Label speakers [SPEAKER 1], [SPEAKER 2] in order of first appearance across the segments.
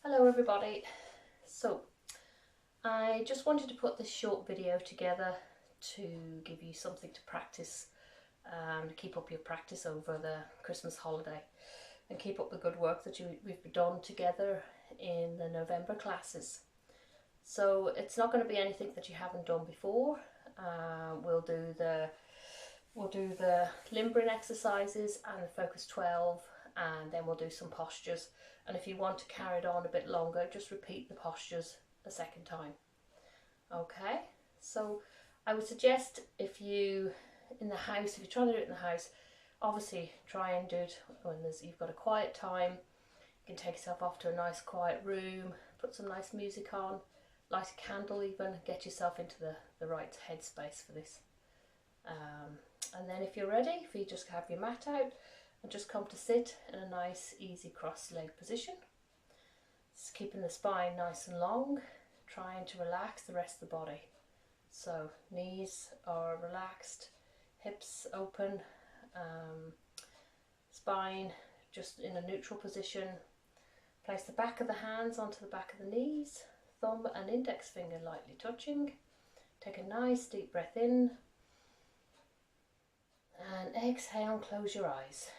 [SPEAKER 1] Hello everybody. So I just wanted to put this short video together to give you something to practice and keep up your practice over the Christmas holiday and keep up the good work that we've done together in the November classes. So it's not going to be anything that you haven't done before. We'll do the limbering exercises and the focus 12, and then we'll do some postures. And if you want to carry it on a bit longer, just repeat the postures a second time. Okay, so I would suggest if you're trying to do it in the house, obviously try and do it when you've got a quiet time. You can take yourself off to a nice quiet room, put some nice music on, light a candle even, get yourself into the right headspace for this. And then if you're ready, if you just have your mat out and just come to sit in a nice easy cross leg position. Just keeping the spine nice and long, trying to relax the rest of the body. So knees are relaxed, hips open, spine just in a neutral position. Place the back of the hands onto the back of the knees, thumb and index finger lightly touching. Take a nice deep breath in and exhale and close your eyes.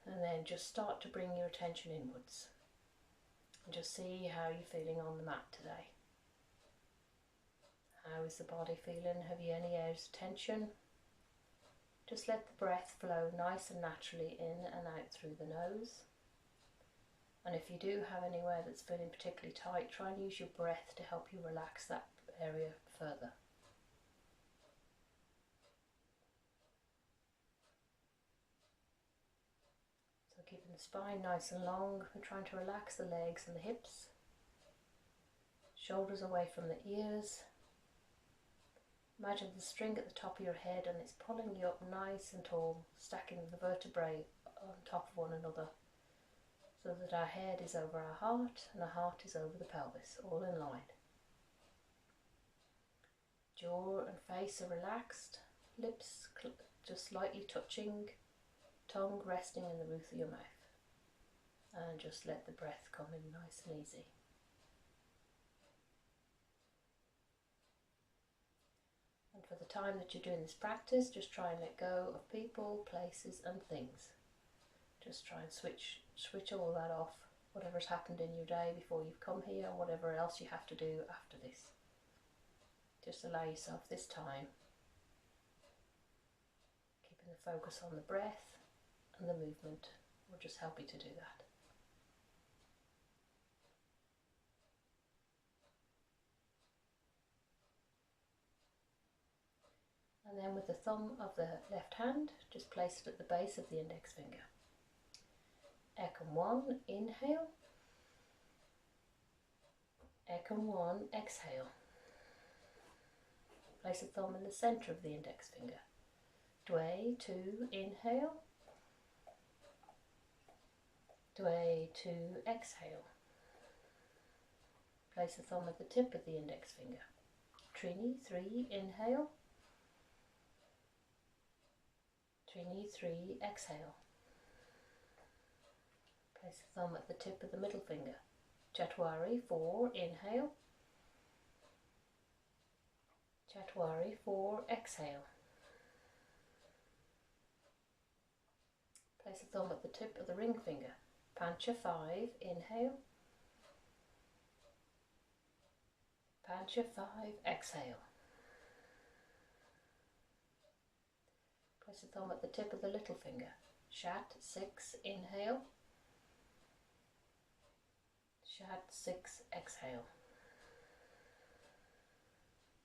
[SPEAKER 1] And then just start to bring your attention inwards. And just see how you're feeling on the mat today. How is the body feeling? Have you any areas of tension? Just let the breath flow nice and naturally in and out through the nose. And if you do have anywhere that's feeling particularly tight, try and use your breath to help you relax that area further. So keeping the spine nice and long, we're trying to relax the legs and the hips. Shoulders away from the ears. Imagine the string at the top of your head and it's pulling you up nice and tall, stacking the vertebrae on top of one another so that our head is over our heart and our heart is over the pelvis, all in line. Jaw and face are relaxed, lips just slightly touching, tongue resting in the roof of your mouth. And just let the breath come in nice and easy. And for the time that you're doing this practice, just try and let go of people, places and things. Just try and switch all that off, whatever's happened in your day before you've come here, or whatever else you have to do after this. Just allow yourself this time, keeping the focus on the breath and the movement will just help you to do that. And then with the thumb of the left hand, just place it at the base of the index finger. Ekam 1, inhale. Ekam 1, exhale. Place the thumb in the centre of the index finger. Dway 2, inhale. Dway 2, exhale. Place the thumb at the tip of the index finger. Trini 3, inhale. Trini 3, exhale. Place the thumb at the tip of the middle finger. Chatwari 4, inhale. Chatwari 4, exhale. Place the thumb at the tip of the ring finger. Pancha 5, inhale. Pancha 5, exhale. Place the thumb at the tip of the little finger. Shat 6, inhale. Shat 6, exhale.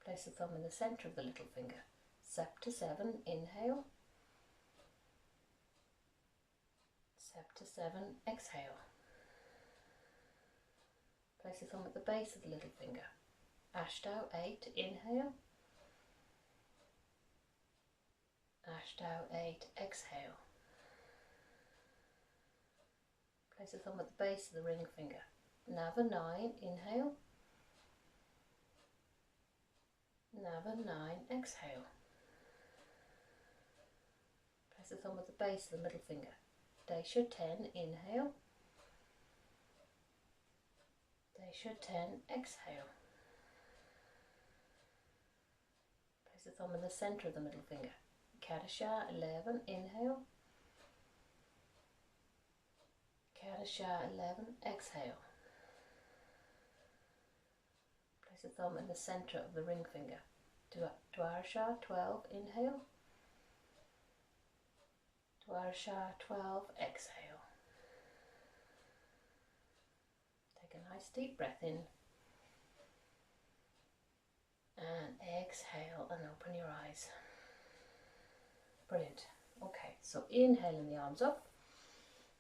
[SPEAKER 1] Place the thumb in the centre of the little finger. Septa 7, inhale. Septa 7, exhale. Place the thumb at the base of the little finger. Ashtau 8, inhale. Ashtau 8, exhale. Place the thumb at the base of the ring finger. Nava 9, inhale. Nava 9, exhale. Place the thumb at the base of the middle finger. Desha 10, inhale. Station 10, exhale. Place the thumb in the centre of the middle finger. Kadasha 11, inhale. Kadasha 11, exhale. Place the thumb in the centre of the ring finger. Dwarsha 12, inhale. Dwarsha 12, exhale. Take a nice deep breath in. And exhale and open your eyes. Brilliant. Okay, so inhaling the arms up.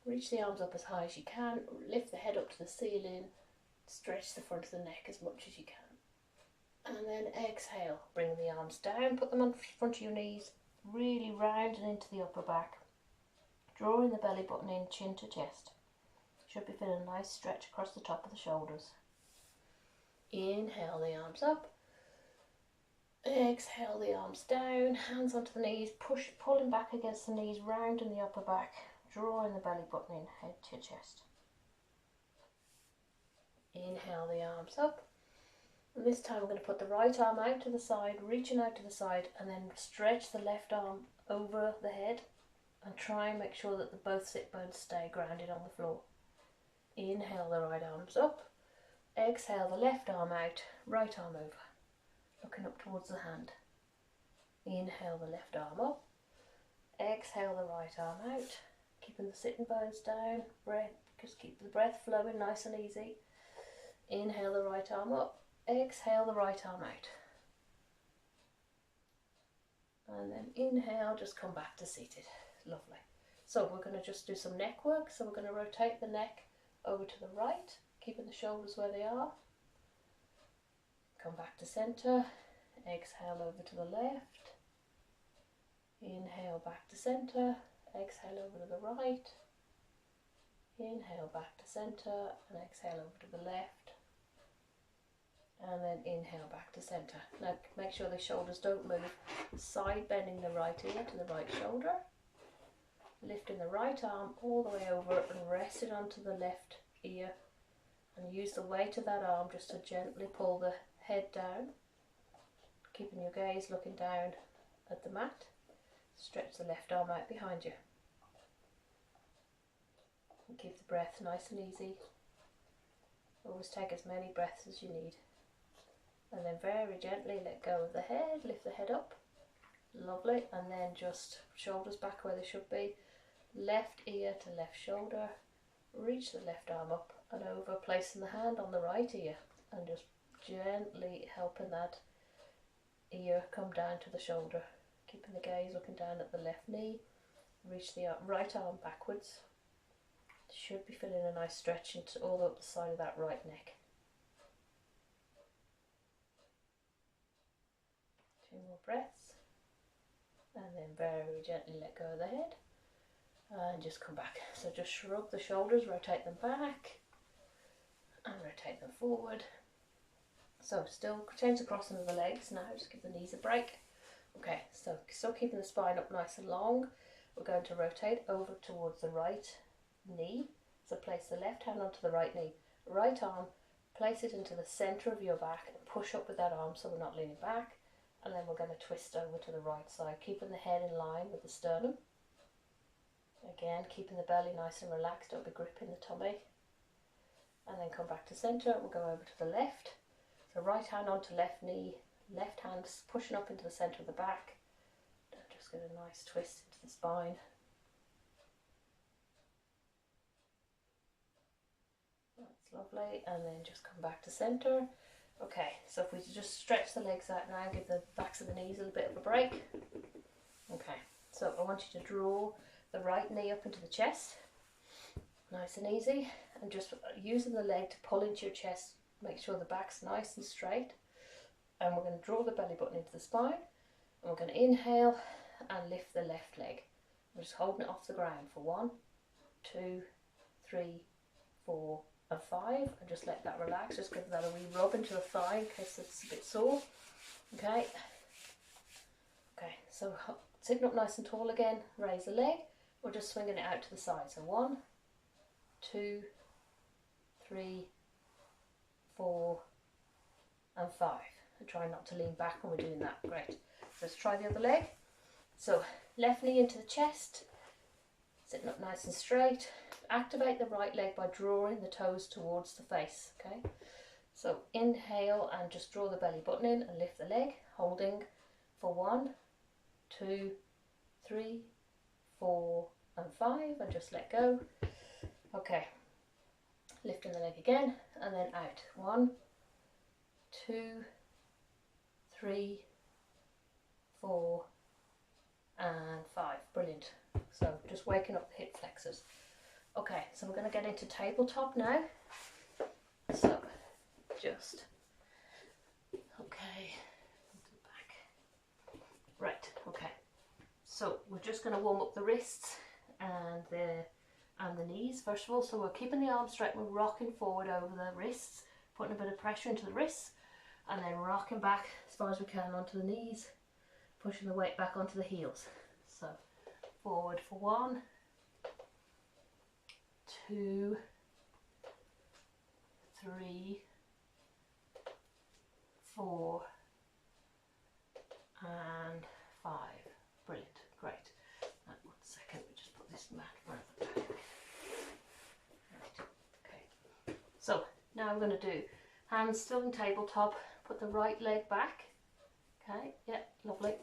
[SPEAKER 1] Reach the arms up as high as you can. Lift the head up to the ceiling. Stretch the front of the neck as much as you can. And then exhale. Bring the arms down. Put them on front of your knees. Really rounding into the upper back. Drawing the belly button in, chin to chest. Should be feeling a nice stretch across the top of the shoulders. Inhale the arms up. Exhale the arms down, hands onto the knees, pulling back against the knees, rounding the upper back, drawing the belly button in, head to chest. Inhale the arms up. And this time we're going to put the right arm out to the side, reaching out to the side, and then stretch the left arm over the head and try and make sure that both sit bones stay grounded on the floor. Inhale the right arms up. Exhale the left arm out, right arm over. Looking up towards the hand. Inhale the left arm up. Exhale the right arm out. Keeping the sitting bones down. Breath, just keep the breath flowing nice and easy. Inhale the right arm up. Exhale the right arm out. And then inhale, just come back to seated. Lovely. So we're going to just do some neck work. So we're going to rotate the neck over to the right, keeping the shoulders where they are. Come back to centre, exhale over to the left, inhale back to centre, exhale over to the right, inhale back to centre and exhale over to the left, and then inhale back to centre. Now make sure the shoulders don't move, side bending the right ear to the right shoulder, lifting the right arm all the way over and rest it onto the left ear, and use the weight of that arm just to gently pull the head down, keeping your gaze looking down at the mat. Stretch the left arm out behind you. And keep the breath nice and easy. Always take as many breaths as you need. And then very gently let go of the head, lift the head up. Lovely. And then just shoulders back where they should be. Left ear to left shoulder. Reach the left arm up and over, placing the hand on the right ear and just gently helping that ear come down to the shoulder, keeping the gaze looking down at the left knee. Reach the right arm backwards. Should be feeling a nice stretch into all up the side of that right neck. 2 more breaths, and then very gently let go of the head and just come back. So just shrug the shoulders, rotate them back and rotate them forward. So still change the crossing of the legs now, just give the knees a break. Okay, so still keeping the spine up nice and long. We're going to rotate over towards the right knee. So place the left hand onto the right knee. Right arm, place it into the centre of your back and push up with that arm so we're not leaning back. And then we're going to twist over to the right side, keeping the head in line with the sternum. Again, keeping the belly nice and relaxed, don't be gripping the tummy. And then come back to centre, we'll go over to the left. So right hand onto left knee, left hand pushing up into the centre of the back. Just get a nice twist into the spine. That's lovely. And then just come back to centre. Okay, so if we just stretch the legs out now, give the backs of the knees a little bit of a break. Okay, so I want you to draw the right knee up into the chest. Nice and easy. And just using the leg to pull into your chest. Make sure the back's nice and straight. And we're going to draw the belly button into the spine. And we're going to inhale and lift the left leg. We're just holding it off the ground for 1, 2, 3, 4 and 5. And just let that relax. Just give that a wee rub into the thigh in case it's a bit sore. Okay. Okay, so sitting up nice and tall again. Raise the leg. We're just swinging it out to the side. So 1, 2, 3, 4 and 5. And try not to lean back when we're doing that. Great. Let's try the other leg. So left knee into the chest, sitting up nice and straight. Activate the right leg by drawing the toes towards the face. Okay. So inhale and just draw the belly button in and lift the leg, holding for 1, 2, 3, 4 and 5, and just let go. Okay. Lifting the leg again and then out. 1, 2, 3, 4 and 5. Brilliant. So just waking up the hip flexors. Okay, so we're going to get into tabletop now. So just, okay, back. Right, okay. So we're just going to warm up the wrists and the knees first of all. So we're keeping the arms straight. We're rocking forward over the wrists, putting a bit of pressure into the wrists, and then rocking back as far as we can onto the knees, pushing the weight back onto the heels. So forward for 1, 2, 3, 4 and 5. Brilliant, great. 1 second, we just put this mat further back. Right, okay. So now we're going to do hands still in tabletop, put the right leg back. Okay, yeah, lovely.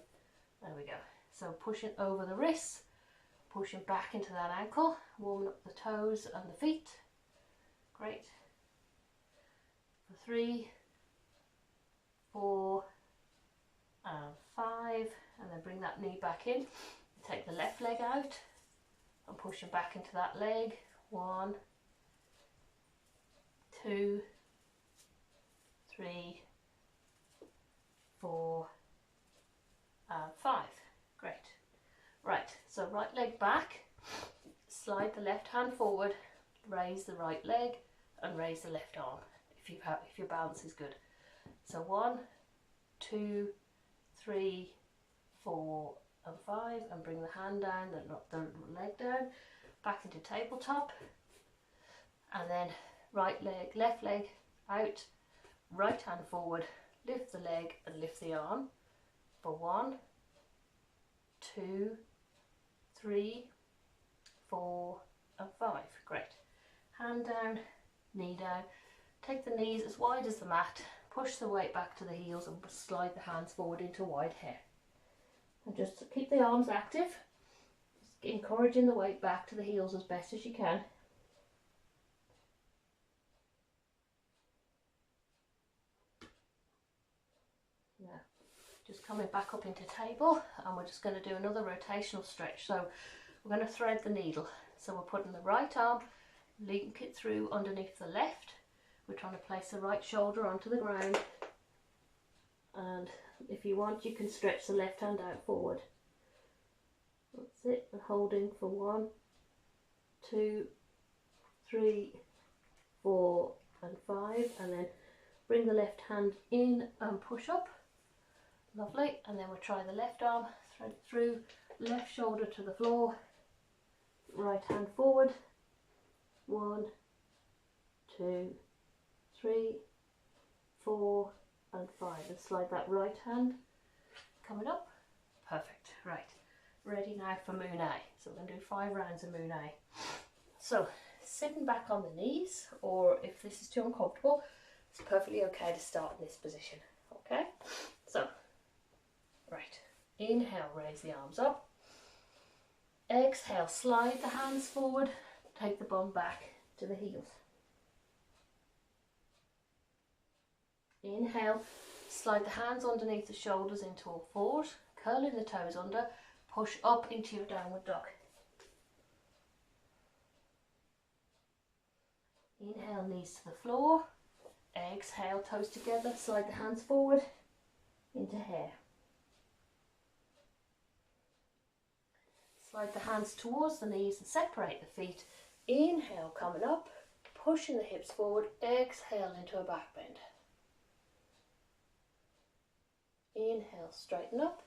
[SPEAKER 1] There we go. So pushing over the wrists, pushing back into that ankle, warming up the toes and the feet. Great. For 3, 4 and 5, and then bring that knee back in. Take the left leg out and pushing back into that leg. 1, 2, 3, 4 and 5. Great. Right, so right leg back, slide the left hand forward, raise the right leg and raise the left arm if your balance is good. So 1, 2, 3, 4 and 5, and bring the hand down, the leg down, back into tabletop, and then right leg, left leg out, right hand forward, lift the leg and lift the arm for 1, 2, 3, 4 and 5. Great. Hand down, knee down. Take the knees as wide as the mat, push the weight back to the heels and slide the hands forward into wide hair. And just keep the arms active, just encouraging the weight back to the heels as best as you can. Now, just coming back up into table, and we're just going to do another rotational stretch. So we're going to thread the needle. So we're putting the right arm, link it through underneath the left. We're trying to place the right shoulder onto the ground, and if you want you can stretch the left hand out forward. That's it, and holding for 1, 2, 3, 4 and 5, and then bring the left hand in and push up. Lovely. And then we'll try the left arm, thread it through, left shoulder to the floor, right hand forward. 1, 2, 3, 4 and 5, and slide that right hand coming up. Perfect. Right, ready now for Moon A. So we're going to do 5 rounds of Moon A. So sitting back on the knees, or if this is too uncomfortable, it's perfectly okay to start in this position. Okay, so right, inhale, raise the arms up. Exhale, slide the hands forward, take the bum back to the heels. Inhale, slide the hands underneath the shoulders into all fours, curling the toes under, push up into your downward dog. Inhale, knees to the floor. Exhale, toes together, slide the hands forward into hair. Slide the hands towards the knees and separate the feet. Inhale, coming up, pushing the hips forward. Exhale into a back bend. Inhale, straighten up,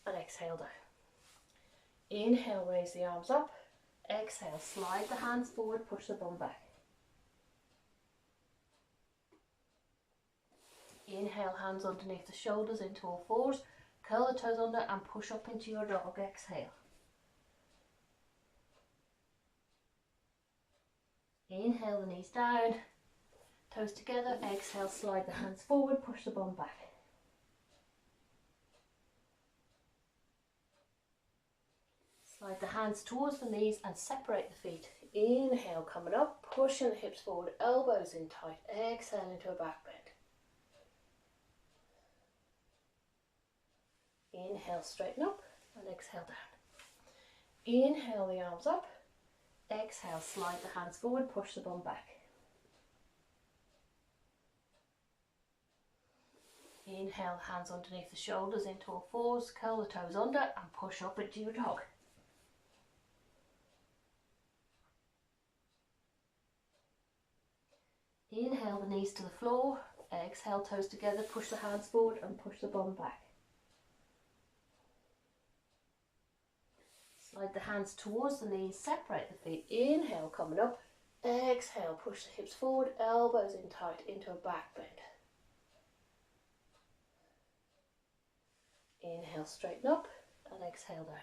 [SPEAKER 1] and exhale down. Inhale, raise the arms up. Exhale, slide the hands forward, push the bum back. Inhale, hands underneath the shoulders into all fours. Curl the toes under and push up into your dog. Exhale. Inhale, the knees down, toes together. Exhale, slide the hands forward, push the bum back. Slide the hands towards the knees and separate the feet. Inhale, coming up, pushing the hips forward, elbows in tight. Exhale into a back bend. Inhale, straighten up and exhale down. Inhale, the arms up. Exhale, slide the hands forward, push the bum back. Inhale, hands underneath the shoulders into all fours, curl the toes under and push up into your dog. Inhale, the knees to the floor. Exhale, toes together, push the hands forward and push the bum back. Slide the hands towards the knees, separate the feet. Inhale, coming up. Exhale, push the hips forward, elbows in tight into a back bend. Inhale, straighten up and exhale down.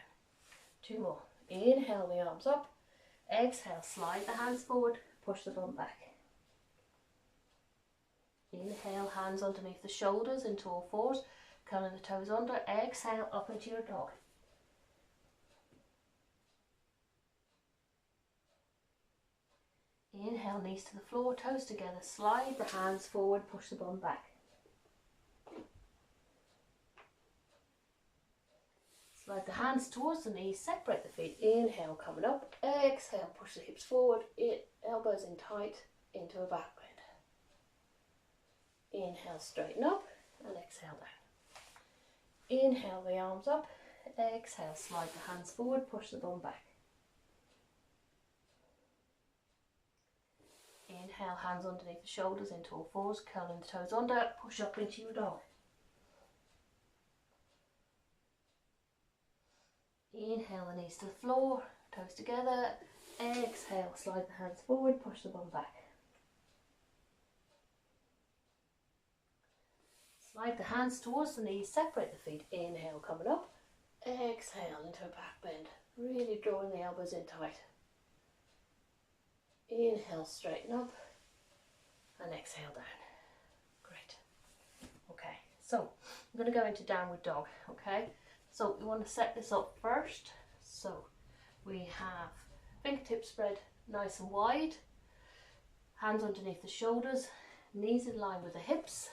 [SPEAKER 1] Two more. Inhale, the arms up. Exhale, slide the hands forward, push the bum back. Inhale, hands underneath the shoulders into all fours, curling the toes under. Exhale, up into your dog. Inhale, knees to the floor, toes together, slide the hands forward, push the bum back. Slide the hands towards the knees, separate the feet. Inhale, coming up. Exhale, push the hips forward, elbows in tight into a back bend. Inhale, straighten up and exhale down. Inhale, the arms up. Exhale, slide the hands forward, push the bum back. Inhale, hands underneath the shoulders into all fours, curling the toes under, push up into your dog. Inhale, the knees to the floor, toes together. Exhale, slide the hands forward, push the bum back. Slide the hands towards the knees, separate the feet. Inhale, coming up. Exhale into a back bend, really drawing the elbows in tight. Inhale, straighten up and exhale down. Great. Okay, so I'm going to go into downward dog, okay? So we want to set this up first. So we have fingertips spread nice and wide, hands underneath the shoulders, knees in line with the hips.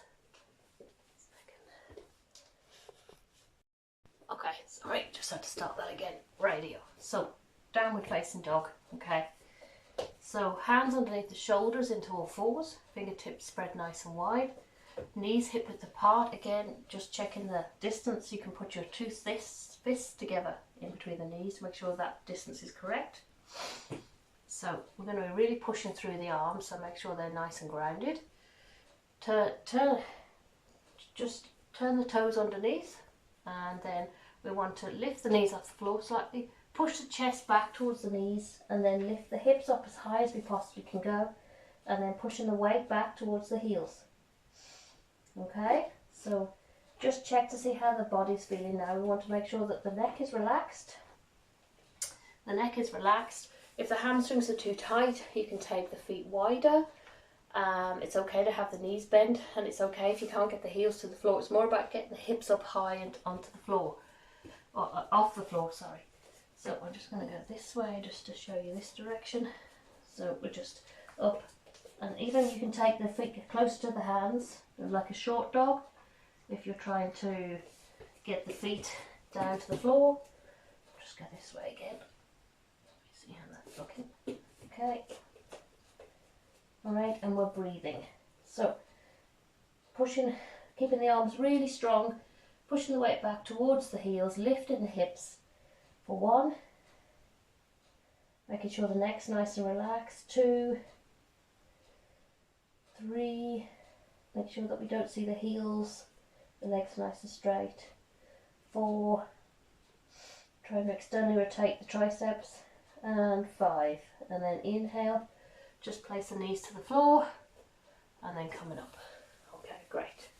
[SPEAKER 1] Okay, sorry, just had to start that again. Radio. So downward facing dog, okay? So hands underneath the shoulders into all fours, fingertips spread nice and wide, knees hip width apart. Again, just checking the distance. You can put your two fists together in between the knees to make sure that distance is correct. So we're going to be really pushing through the arms, so make sure they're nice and grounded. Just turn the toes underneath, and then we want to lift the knees off the floor slightly. Push the chest back towards the knees and then lift the hips up as high as we possibly can go, and then pushing the weight back towards the heels. Okay, so just check to see how the body's feeling now. We want to make sure that the neck is relaxed. The neck is relaxed. If the hamstrings are too tight, you can take the feet wider. It's okay to have the knees bent, and it's okay if you can't get the heels to the floor. It's more about getting the hips up high and onto the floor, or off the floor, sorry. So I'm just going to go this way just to show you this direction. So we're just up, and even you can take the feet close to the hands, like a short dog, if you're trying to get the feet down to the floor. Just go this way again. See how that's looking. Okay. Alright, and we're breathing. So pushing, keeping the arms really strong, pushing the weight back towards the heels, lifting the hips. For 1, making sure the neck's nice and relaxed. 2, 3, make sure that we don't see the heels, the legs nice and straight. 4, try and externally rotate the triceps. And 5, and then inhale, just place the knees to the floor, and then coming up. Okay, great.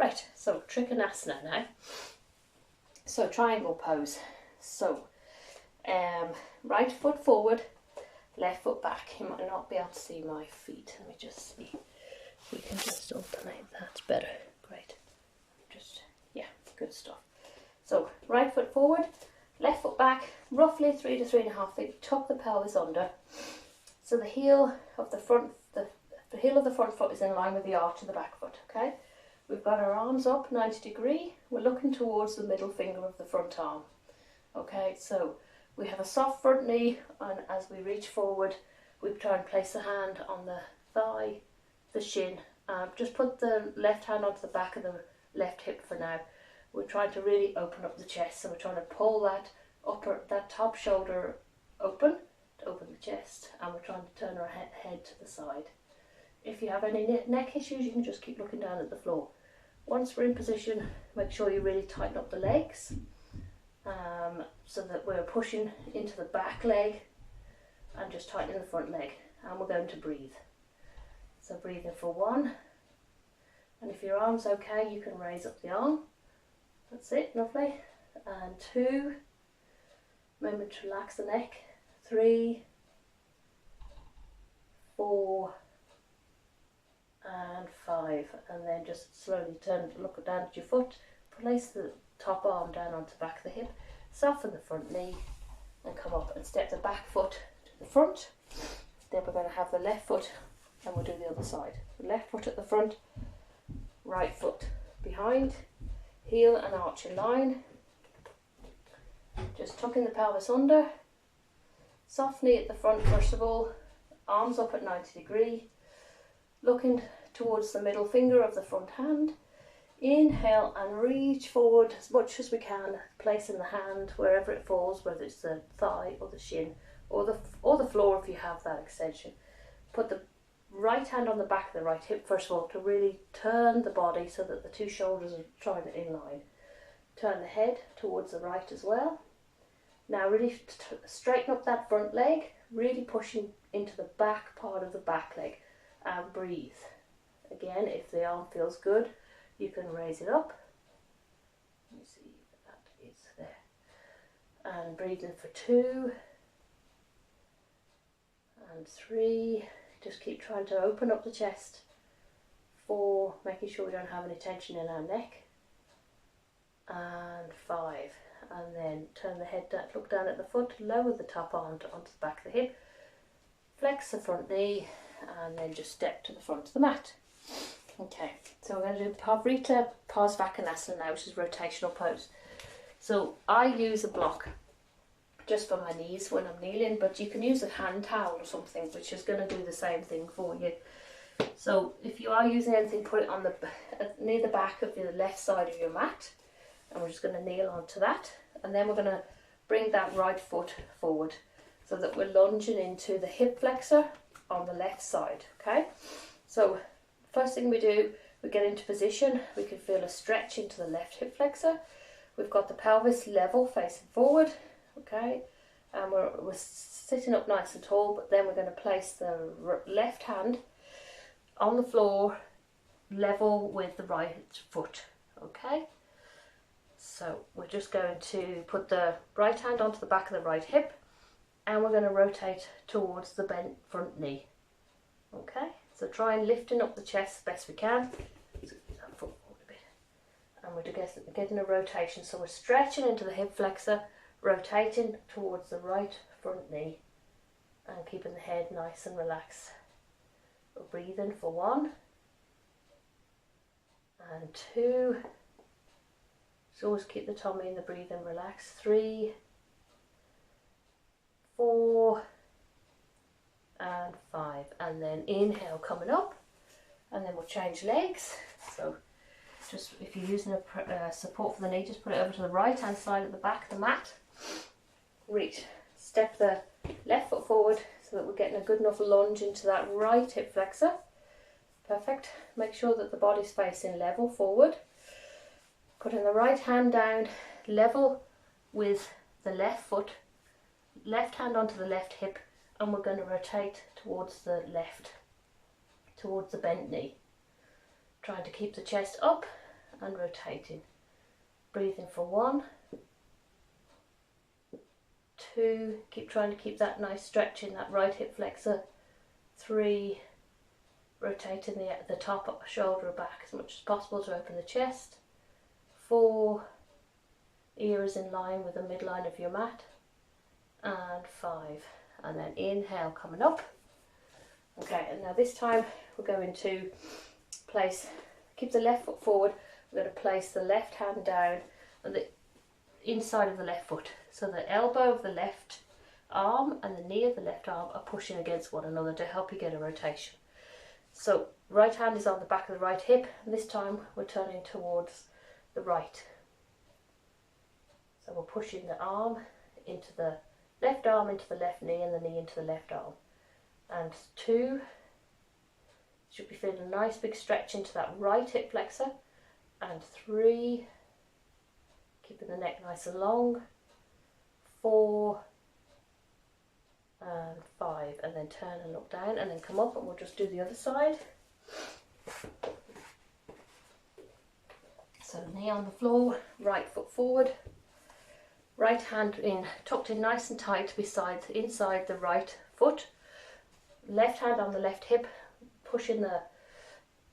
[SPEAKER 1] Right, so Trikonasana now. So triangle pose. So right foot forward, left foot back. You might not be able to see my feet. Let me just see. We can just alternate. That's better. Great. Just, yeah, good stuff. So right foot forward, left foot back, roughly 3 to 3.5 feet. Tuck the pelvis under. So the heel of the front, the heel of the front foot is in line with the arch of the back foot. Okay. We've got our arms up 90 degree. We're looking towards the middle finger of the front arm. Okay, so we have a soft front knee, and as we reach forward, we try and place the hand on the thigh, the shin. Just put the left hand onto the back of the left hip for now. We're trying to really open up the chest, so we're trying to pull that top shoulder open to open the chest, and we're trying to turn our head to the side. If you have any neck issues, you can just keep looking down at the floor. Once we're in position, make sure you really tighten up the legs, so that we're pushing into the back leg and just tightening the front leg. And we're going to breathe. So breathe in for 1. And if your arm's okay, you can raise up the arm. That's it, lovely. And 2. Remember to relax the neck. 3, 4, and 5, and then just slowly look down at your foot, place the top arm down onto the back of the hip, soften the front knee, and come up and step the back foot to the front. Then we're going to have the left foot, and we'll do the other side. The left foot at the front, right foot behind, heel and arch in line. Just tucking the pelvis under, soft knee at the front first of all, arms up at 90 degree, looking towards the middle finger of the front hand. Inhale and reach forward as much as we can, placing the hand wherever it falls, whether it's the thigh or the shin or the floor if you have that extension. Put the right hand on the back of the right hip first of all to really turn the body so that the two shoulders are trying to in line. Turn the head towards the right as well. Now really straighten up that front leg, really pushing into the back part of the back leg, and breathe. Again, if the arm feels good, you can raise it up. Let me see, that is there. And breathe in for 2 and 3. Just keep trying to open up the chest. 4, making sure we don't have any tension in our neck. And 5. And then turn the head down, look down at the foot, lower the top arm onto the back of the hip, flex the front knee, and then just step to the front of the mat. Okay, so we're going to do Pavrita Parsvakonasana now, which is rotational pose. So I use a block just for my knees when I'm kneeling, but you can use a hand towel or something, which is going to do the same thing for you. So if you are using anything, put it on the near the back of the left side of your mat, and we're just going to kneel onto that, and then we're going to bring that right foot forward so that we're lunging into the hip flexor on the left side. Okay, so first thing we do, we get into position. We can feel a stretch into the left hip flexor. We've got the pelvis level facing forward. Okay, and we're sitting up nice and tall, but then we're going to place the left hand on the floor level with the right foot. Okay, so we're just going to put the right hand onto the back of the right hip, and we're going to rotate towards the bent front knee. Okay, so try and lifting up the chest as best we can. So that foot forward a bit. And we're getting a rotation, so we're stretching into the hip flexor, rotating towards the right front knee, and keeping the head nice and relaxed. We're breathing for 1 and 2. So always keep the tummy and the breathing relaxed. 3, 4, and 5. And then inhale coming up, and then we'll change legs. So just if you're using a support for the knee, just put it over to the right hand side of the back of the mat. Reach, step the left foot forward so that we're getting a good enough lunge into that right hip flexor. Perfect. Make sure that the body's facing level forward. Putting the right hand down level with the left foot, left hand onto the left hip, and we're going to rotate towards the left, towards the bent knee. Trying to keep the chest up and rotating. Breathing for 1, 2, keep trying to keep that nice stretch in that right hip flexor. 3, rotating the top of the shoulder back as much as possible to open the chest. 4, ears in line with the midline of your mat. And 5, and then inhale, coming up. Okay, and now this time we're going to place, keep the left foot forward. We're going to place the left hand down on the inside of the left foot. So the elbow of the left arm and the knee of the left arm are pushing against one another to help you get a rotation. So right hand is on the back of the right hip, and this time we're turning towards the right. So we're pushing the arm into the left arm into the left knee and the knee into the left arm. And 2, should be feeling a nice big stretch into that right hip flexor. And 3, keeping the neck nice and long. 4 and 5, and then turn and look down and then come up, and we'll just do the other side. So knee on the floor, right foot forward, right hand in, tucked in nice and tight beside, inside the right foot, left hand on the left hip, pushing the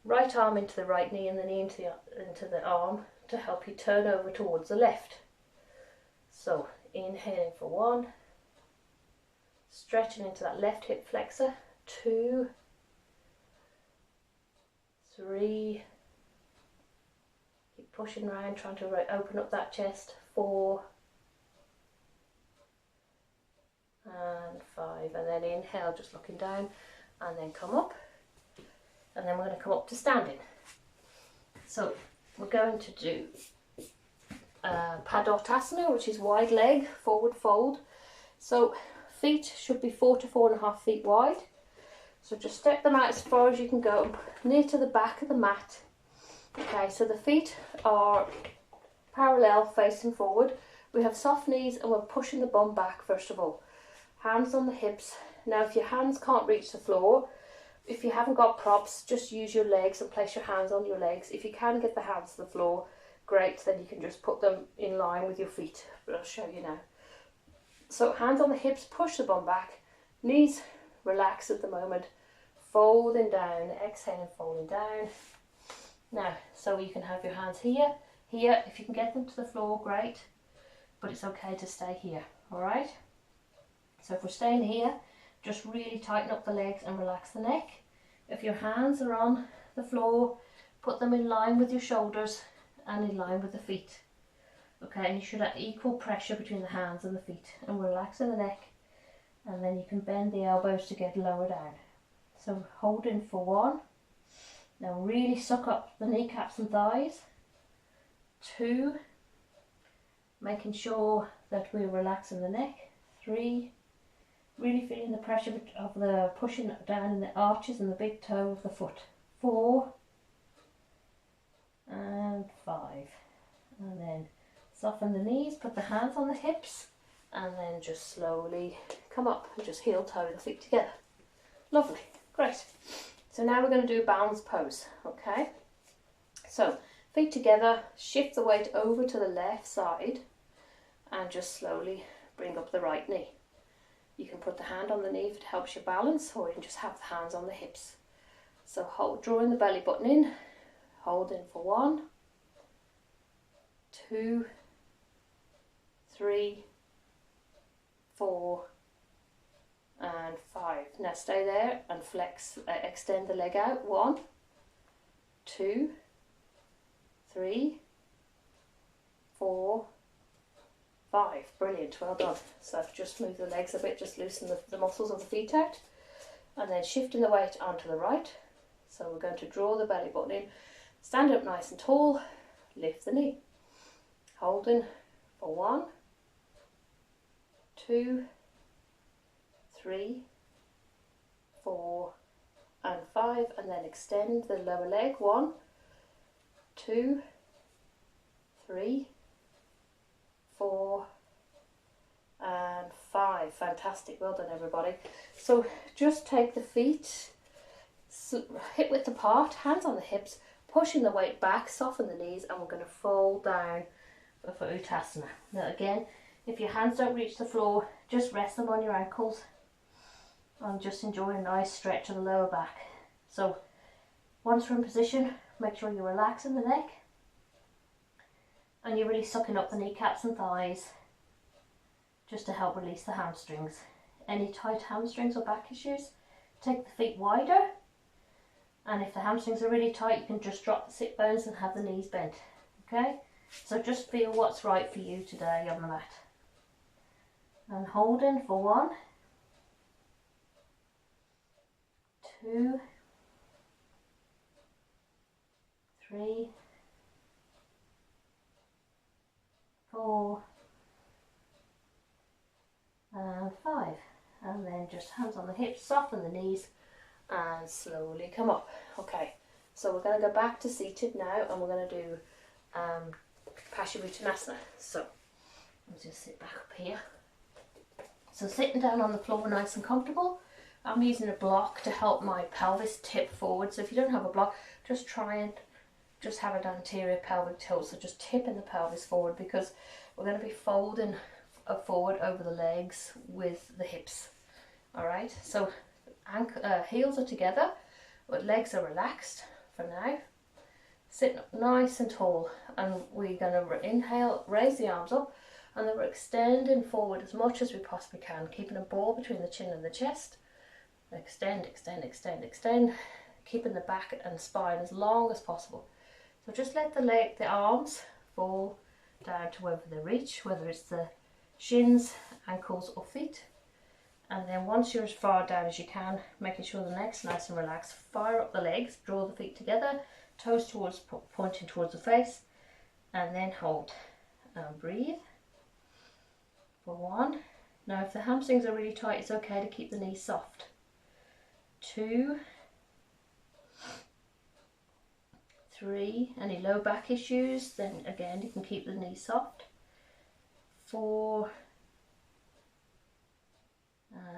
[SPEAKER 1] right arm into the right knee and the knee into the arm to help you turn over towards the left. So inhaling for 1, stretching into that left hip flexor. 2, 3, keep pushing around, trying to open up that chest. 4 and 5, and then inhale, just looking down, and then come up, and then we're going to come up to standing. So we're going to do Padottanasana, which is wide leg, forward fold. So feet should be 4 to 4.5 feet wide. So just step them out as far as you can go, near to the back of the mat. Okay, so the feet are parallel, facing forward. We have soft knees and we're pushing the bum back first of all. Hands on the hips. Now if your hands can't reach the floor, if you haven't got props, just use your legs and place your hands on your legs. If you can get the hands to the floor, great, then you can just put them in line with your feet. But I'll show you now. So hands on the hips, push the bum back, knees relax at the moment, folding down, exhaling, folding down. Now, so you can have your hands here, here, if you can get them to the floor, great, but it's okay to stay here, all right? So if we're staying here, just really tighten up the legs and relax the neck. If your hands are on the floor, put them in line with your shoulders and in line with the feet. Okay, and you should have equal pressure between the hands and the feet, and relaxing the neck, and then you can bend the elbows to get lower down. So holding for 1. Now really suck up the kneecaps and thighs. 2, making sure that we're relaxing the neck. 3, really feeling the pressure of the pushing down in the arches and the big toe of the foot. 4 and 5, and then soften the knees, put the hands on the hips, and then just slowly come up and just heel toe the feet together. Lovely, great. So now we're going to do a balance pose, okay? So feet together, shift the weight over to the left side, and just slowly bring up the right knee. You can put the hand on the knee if it helps you balance, or you can just have the hands on the hips. So hold, drawing the belly button in, hold in for 1, 2, 3, 4, and 5. Now stay there and flex, extend the leg out. 1, 2, 3, 4, 5. Brilliant, well done. So just move the legs a bit, just loosen the muscles of the feet out, and then shifting the weight onto the right. So we're going to draw the belly button in, stand up nice and tall, lift the knee, holding for 1, 2, 3, 4, and 5, and then extend the lower leg. 1, 2, 3, 4, and 5. Fantastic, well done everybody. So just take the feet hip width apart, hands on the hips, pushing the weight back, soften the knees, and we're going to fold down for Uttasana. Now again, if your hands don't reach the floor, just rest them on your ankles and just enjoy a nice stretch of the lower back. So once we're in position, make sure you're relaxing the neck and you're really sucking up the kneecaps and thighs just to help release the hamstrings. Any tight hamstrings or back issues, take the feet wider, and if the hamstrings are really tight, you can just drop the sit bones and have the knees bent. Okay, so just feel what's right for you today on the mat. And holding for 1, 2, 3, 4, and 5. And then just hands on the hips, soften the knees, and slowly come up. Okay, so we're going to go back to seated now, and we're going to do Paschimottanasana. So I'll just sit back up here. So sitting down on the floor nice and comfortable. I'm using a block to help my pelvis tip forward. So if you don't have a block, just try and just have an anterior pelvic tilt. So just tipping the pelvis forward, because we're going to be folding forward over the legs with the hips. Alright, so heels are together, but legs are relaxed for now. Sitting up nice and tall, and we're going to inhale, raise the arms up, and then we're extending forward as much as we possibly can, keeping a ball between the chin and the chest. Extend, extend, extend, extend, keeping the back and spine as long as possible. So just let the arms fall down to wherever they reach, whether it's the shins, ankles or feet. And then once you're as far down as you can, making sure the neck's nice and relaxed, fire up the legs, draw the feet together, toes towards, pointing towards the face, and then hold and breathe for 1. Now if the hamstrings are really tight, it's okay to keep the knees soft. 2, 3, any low back issues, then again you can keep the knees soft. 4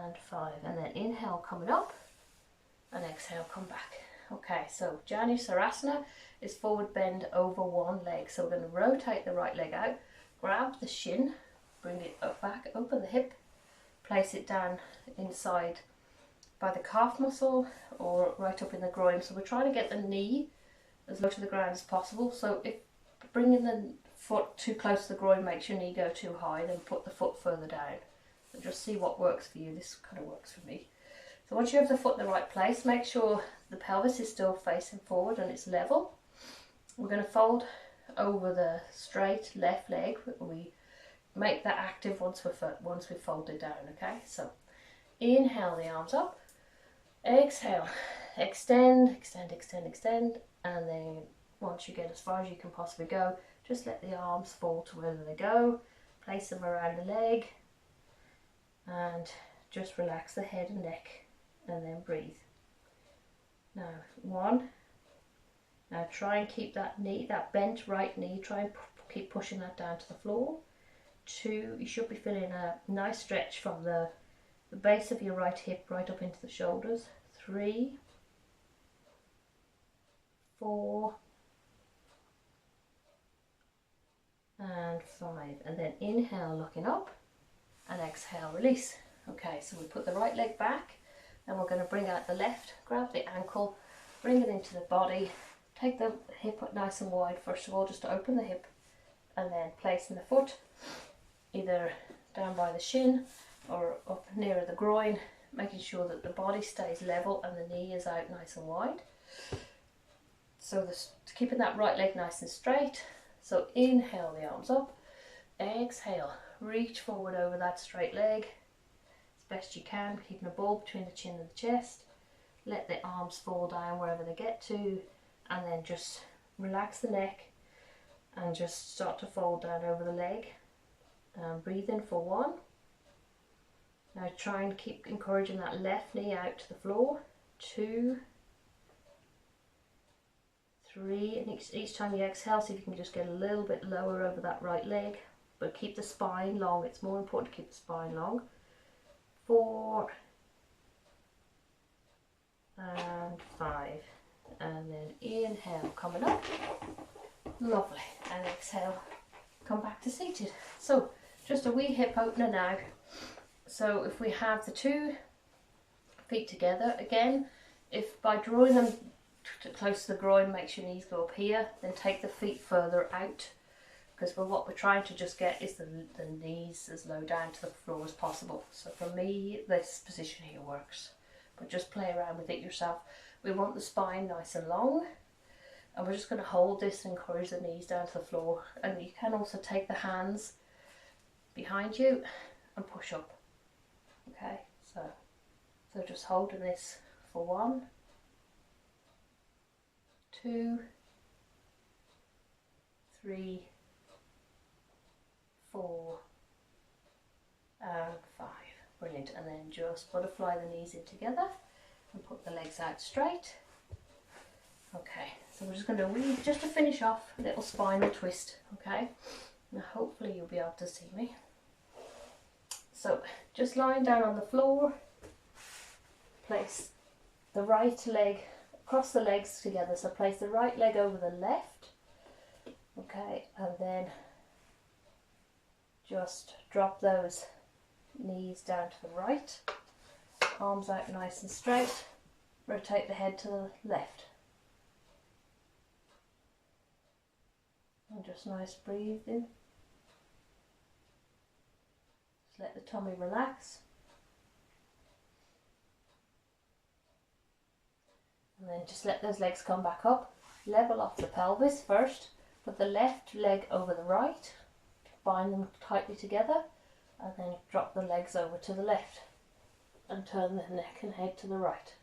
[SPEAKER 1] and 5, and then inhale coming up and exhale come back. Okay, so Janusarasana is forward bend over one leg. So we're going to rotate the right leg out, grab the shin, bring it up back, open the hip, place it down inside by the calf muscle or right up in the groin. So we're trying to get the knee as low to the ground as possible. So if bringing the foot too close to the groin makes your knee go too high, then put the foot further down. So just see what works for you. This kind of works for me. So once you have the foot in the right place, make sure the pelvis is still facing forward and it's level. We're going to fold over the straight left leg. We make that active once we've folded down. Okay, so inhale the arms up, exhale, extend, extend, extend, extend, and then once you get as far as you can possibly go, just let the arms fall to wherever they go, place them around the leg, and just relax the head and neck, and then breathe. Now 1, now try and keep that knee, that bent right knee, try and keep pushing that down to the floor. 2, you should be feeling a nice stretch from the base of your right hip right up into the shoulders. 3, 4, and 5, and then inhale looking up and exhale release. Okay, so we put the right leg back and we're going to bring out the left, grab the ankle, bring it into the body, take the hip up nice and wide first of all just to open the hip, and then placing the foot either down by the shin or up nearer the groin, making sure that the body stays level and the knee is out nice and wide. So keeping that right leg nice and straight. So inhale the arms up, exhale, reach forward over that straight leg as best you can, keeping a ball between the chin and the chest. Let the arms fall down wherever they get to, and then just relax the neck and just start to fold down over the leg. Breathe in for 1. Now try and keep encouraging that left knee out to the floor. 2, 3, and each time you exhale, see if you can just get a little bit lower over that right leg, but keep the spine long. It's more important to keep the spine long. 4 and 5, and And then inhale, coming up. Lovely. And exhale, come back to seated. So just a wee hip opener now. So if we have the 2 feet together, again, if by drawing them close to the groin makes your knees go up here, then take the feet further out, because what we're trying to just get is the knees as low down to the floor as possible. So for me, this position here works, but just play around with it yourself. We want the spine nice and long, and we're just going to hold this and encourage the knees down to the floor. And you can also take the hands behind you and push up. Okay, so just holding this for 1, 2, 3, 4 and 5. Brilliant. And then just butterfly the knees in together and put the legs out straight. Okay, so we're just going to just to finish off, a little spinal twist. Okay, now hopefully you'll be able to see me. So just lying down on the floor, place the right leg across the legs together. So place the right leg over the left. Okay, and then just drop those knees down to the right, arms out nice and straight, rotate the head to the left. And just nice breathing. Just let the tummy relax. And then just let those legs come back up. Level off the pelvis first. Put the left leg over the right. Bind them tightly together. And then drop the legs over to the left. And turn the neck and head to the right.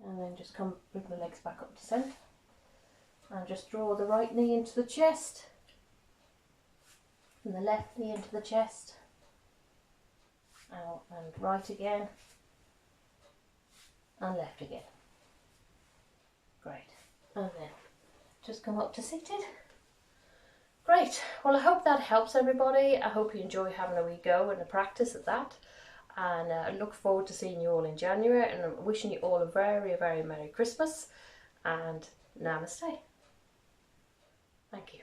[SPEAKER 1] And then just bring the legs back up to centre. And just draw the right knee into the chest. And the left knee into the chest. Out and right again. And left again. Great. And then just come up to seated. Great. Well, I hope that helps everybody. I hope you enjoy having a wee go and a practice at that. And I look forward to seeing you all in January, and I'm wishing you all a very, very Merry Christmas and Namaste. Thank you.